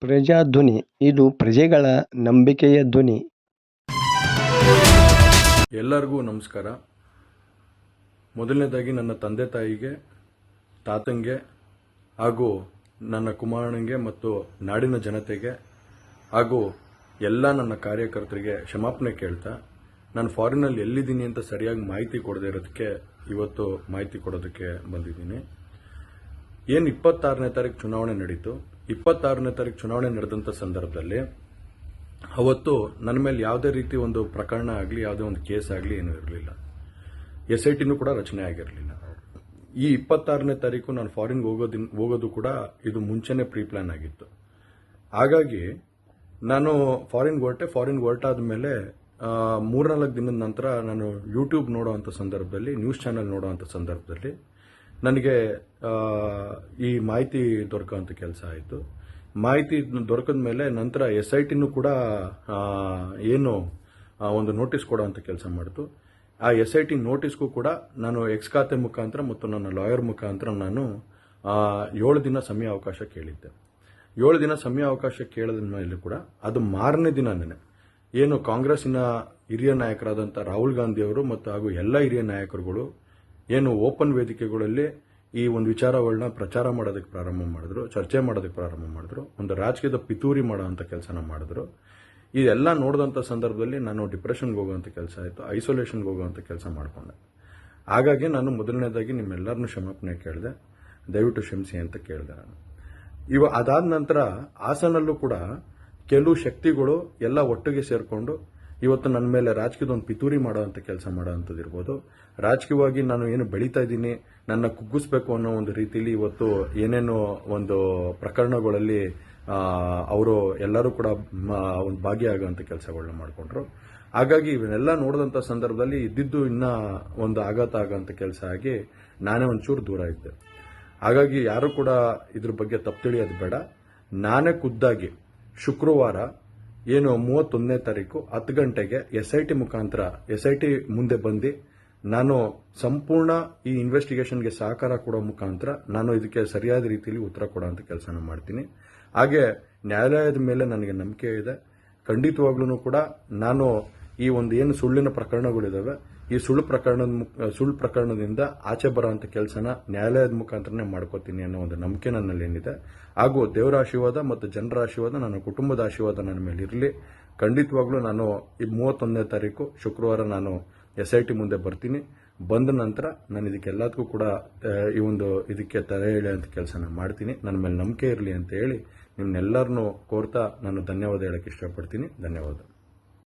ಪ್ರಜಾಧ್ವನಿ ಇದು ಪ್ರಜೆಗಳ ನಂಬಿಕೆಯ ಧ್ವನಿ. ಎಲ್ಲರಿಗೂ ನಮಸ್ಕಾರ. ಮೊದಲನೇದಾಗಿ ನನ್ನ ತಂದೆ ತಾಯಿಗೆ, ತಾತಂಗೆ ಹಾಗೂ ನನ್ನ ಕುಮಾರನಿಗೆ ಮತ್ತು ನಾಡಿನ ಜನತೆಗೆ ಹಾಗೂ ಎಲ್ಲ ನನ್ನ ಕಾರ್ಯಕರ್ತರಿಗೆ ಕ್ಷಮಾಪಣೆ ಕೇಳ್ತಾ, ನಾನು ಫಾರಿನಲ್ಲಿ ಎಲ್ಲಿದ್ದೀನಿ ಅಂತ ಸರಿಯಾಗಿ ಮಾಹಿತಿ ಕೊಡದೇ ಇರೋದಕ್ಕೆ ಇವತ್ತು ಮಾಹಿತಿ ಕೊಡೋದಕ್ಕೆ ಬಂದಿದ್ದೀನಿ. ಏನು 26ನೇ ತಾರೀಕು ಚುನಾವಣೆ ನಡೀತು. 26ನೇ ತಾರೀಕು ಚುನಾವಣೆ ನಡೆದಂಥ ಸಂದರ್ಭದಲ್ಲಿ ಅವತ್ತು ನನ್ನ ಮೇಲೆ ಯಾವುದೇ ರೀತಿ ಒಂದು ಪ್ರಕರಣ ಆಗಲಿ, ಯಾವುದೇ ಒಂದು ಕೇಸ್ ಆಗಲಿ ಏನೂ ಇರಲಿಲ್ಲ. SITನೂ ಕೂಡ ರಚನೆ ಆಗಿರಲಿಲ್ಲ. ಈ 26ನೇ ತಾರೀಕು ನಾನು ಫಾರಿನ್ ಹೋಗೋದು ಕೂಡ ಇದು ಮುಂಚೆನೇ ಪ್ರೀ ಪ್ಲಾನ್ ಆಗಿತ್ತು. ಹಾಗಾಗಿ ನಾನು ಫಾರಿನ್ ಹೊರಟಾದ ಮೇಲೆ 3-4 ದಿನದ ನಂತರ ನಾನು ಯೂಟ್ಯೂಬ್ ನೋಡೋವಂಥ ಸಂದರ್ಭದಲ್ಲಿ, ನ್ಯೂಸ್ ಚಾನೆಲ್ ನೋಡೋವಂಥ ಸಂದರ್ಭದಲ್ಲಿ ನನಗೆ ಈ ಮಾಹಿತಿ ದೊರಕುವಂಥ ಕೆಲಸ ಆಯಿತು. ಮಾಹಿತಿ ದೊರಕಿದ ಮೇಲೆ ನಂತರ SITನೂ ಕೂಡ ಏನು ಒಂದು ನೋಟಿಸ್ ಕೊಡೋವಂಥ ಕೆಲಸ ಮಾಡಿತು. ಆ SIT ನೋಟಿಸ್ಗೂ ಕೂಡ ನಾನು ಎಕ್ಸ್ ಖಾತೆ ಮುಖಾಂತರ ಮತ್ತು ನನ್ನ ಲಾಯರ್ ಮುಖಾಂತರ ನಾನು 7 ದಿನ ಸಮಯ ಅವಕಾಶ ಕೇಳಿದ್ದೆ. 7 ದಿನ ಸಮಯ ಅವಕಾಶ ಕೇಳಿದ ಮೇಲೆ ಕೂಡ ಅದು ಮಾರನೇ ದಿನನೇ ಏನು ಕಾಂಗ್ರೆಸ್ಸಿನ ಹಿರಿಯ ನಾಯಕರಾದಂಥ ರಾಹುಲ್ ಗಾಂಧಿ ಅವರು ಮತ್ತು ಹಾಗೂ ಎಲ್ಲ ಹಿರಿಯ ನಾಯಕರುಗಳು ಏನು ಓಪನ್ ವೇದಿಕೆಗಳಲ್ಲಿ ಈ ಒಂದು ವಿಚಾರಗಳನ್ನ ಪ್ರಚಾರ ಮಾಡೋದಕ್ಕೆ ಪ್ರಾರಂಭ ಮಾಡಿದ್ರು, ಚರ್ಚೆ ಮಾಡೋದಕ್ಕೆ ಪ್ರಾರಂಭ ಮಾಡಿದ್ರು, ಒಂದು ರಾಜಕೀಯದ ಪಿತೂರಿ ಮಾಡೋವಂಥ ಕೆಲಸನ ಮಾಡಿದ್ರು. ಇದೆಲ್ಲ ನೋಡಿದಂಥ ಸಂದರ್ಭದಲ್ಲಿ ನಾನು ಡಿಪ್ರೆಷನ್ಗೆ ಹೋಗುವಂಥ ಕೆಲಸ ಆಯಿತು, ಐಸೋಲೇಷನ್ಗೆ ಹೋಗುವಂಥ ಕೆಲಸ ಮಾಡಿಕೊಂಡೆ. ಹಾಗಾಗಿ ನಾನು ಮೊದಲನೇದಾಗಿ ನಿಮ್ಮೆಲ್ಲರನ್ನೂ ಕ್ಷಮಾಪಣೆ ಕೇಳಿದೆ, ದಯವಿಟ್ಟು ಕ್ಷಮಿಸಿ ಅಂತ ಕೇಳಿದೆ ನಾನು. ಅದಾದ ನಂತರ ಹಾಸನಲ್ಲೂ ಕೂಡ ಕೆಲವು ಶಕ್ತಿಗಳು ಎಲ್ಲ ಒಟ್ಟಿಗೆ ಸೇರಿಕೊಂಡು ಇವತ್ತು ನನ್ನ ಮೇಲೆ ರಾಜಕೀಯದ ಒಂದು ಪಿತೂರಿ ಮಾಡೋವಂಥ ಕೆಲಸ ಮಾಡೋವಂಥದ್ದು ಇರ್ಬೋದು. ರಾಜಕೀಯವಾಗಿ ನಾನು ಏನು ಬೆಳೀತಾ ಇದ್ದೀನಿ, ನನ್ನ ಕುಗ್ಗಿಸ್ಬೇಕು ಅನ್ನೋ ಒಂದು ರೀತಿಯಲ್ಲಿ ಇವತ್ತು ಏನೇನೋ ಒಂದು ಪ್ರಕರಣಗಳಲ್ಲಿ ಅವರು ಎಲ್ಲರೂ ಕೂಡ ಒಂದು ಭಾಗಿಯಾಗುವಂಥ ಕೆಲಸಗಳನ್ನ ಮಾಡಿಕೊಂಡ್ರು. ಹಾಗಾಗಿ ಇವನ್ನೆಲ್ಲ ನೋಡಿದಂಥ ಸಂದರ್ಭದಲ್ಲಿ ಇದ್ದಿದ್ದು ಇನ್ನೂ ಒಂದು ಆಘಾತ ಆಗೋಂಥ ಕೆಲಸ ಆಗಿ ನಾನೇ ಒಂಚೂರು ದೂರ ಇದ್ದೆ. ಹಾಗಾಗಿ ಯಾರು ಕೂಡ ಇದ್ರ ಬಗ್ಗೆ ತಪ್ಪು ತಿಳಿಯೋದು ಬೇಡ. ನಾನೇ ಖುದ್ದಾಗಿ ಶುಕ್ರವಾರ ಏನು 31ನೇ ತಾರೀಕು 10 ಗಂಟೆಗೆ SIT ಮುಖಾಂತರ SIT ಮುಂದೆ ಬಂದು ನಾನು ಸಂಪೂರ್ಣ ಈ ಇನ್ವೆಸ್ಟಿಗೇಷನ್ಗೆ ಸಹಕಾರ ಕೊಡೋ ಮುಖಾಂತರ ನಾನು ಇದಕ್ಕೆ ಸರಿಯಾದ ರೀತಿಯಲ್ಲಿ ಉತ್ತರ ಕೊಡೋಂಥ ಕೆಲಸನ ಮಾಡ್ತೀನಿ. ಹಾಗೆ ನ್ಯಾಯಾಲಯದ ಮೇಲೆ ನನಗೆ ನಂಬಿಕೆ ಇದೆ. ಖಂಡಿತವಾಗ್ಲೂ ಕೂಡ ನಾನು ಈ ಒಂದು ಏನು ಸುಳ್ಳಿನ ಪ್ರಕರಣಗಳಿದಾವೆ, ಈ ಸುಳ್ಳು ಪ್ರಕರಣದಿಂದ ಆಚೆ ಬರೋಂಥ ಕೆಲಸನ ನ್ಯಾಯಾಲಯದ ಮುಖಾಂತರನೇ ಮಾಡ್ಕೋತೀನಿ ಅನ್ನೋ ಒಂದು ನಂಬಿಕೆ ನನ್ನಲ್ಲಿ ಏನಿದೆ. ಹಾಗೂ ದೇವರ ಆಶೀರ್ವಾದ ಮತ್ತು ಜನರ ಆಶೀರ್ವಾದ, ನನ್ನ ಕುಟುಂಬದ ಆಶೀರ್ವಾದ ನನ್ನ ಮೇಲೆ ಇರಲಿ. ಖಂಡಿತವಾಗ್ಲೂ ನಾನು ಈ 31ನೇ ತಾರೀಕು ಶುಕ್ರವಾರ ನಾನು SIT ಮುಂದೆ ಬರ್ತೀನಿ. ಬಂದ ನಂತರ ನಾನು ಇದಕ್ಕೆಲ್ಲದಕ್ಕೂ ಕೂಡ ಇದಕ್ಕೆ ತಲೆ ಎಳೆಯುವಂಥ ಕೆಲಸನ ಮಾಡ್ತೀನಿ. ನನ್ನ ಮೇಲೆ ನಂಬಿಕೆ ಇರಲಿ ಅಂತ ಹೇಳಿ ನಿಮ್ನೆಲ್ಲರನ್ನೂ ಕೋರ್ತಾ ನಾನು ಧನ್ಯವಾದ ಹೇಳಕ್ಕೆ ಇಷ್ಟಪಡ್ತೀನಿ. ಧನ್ಯವಾದ.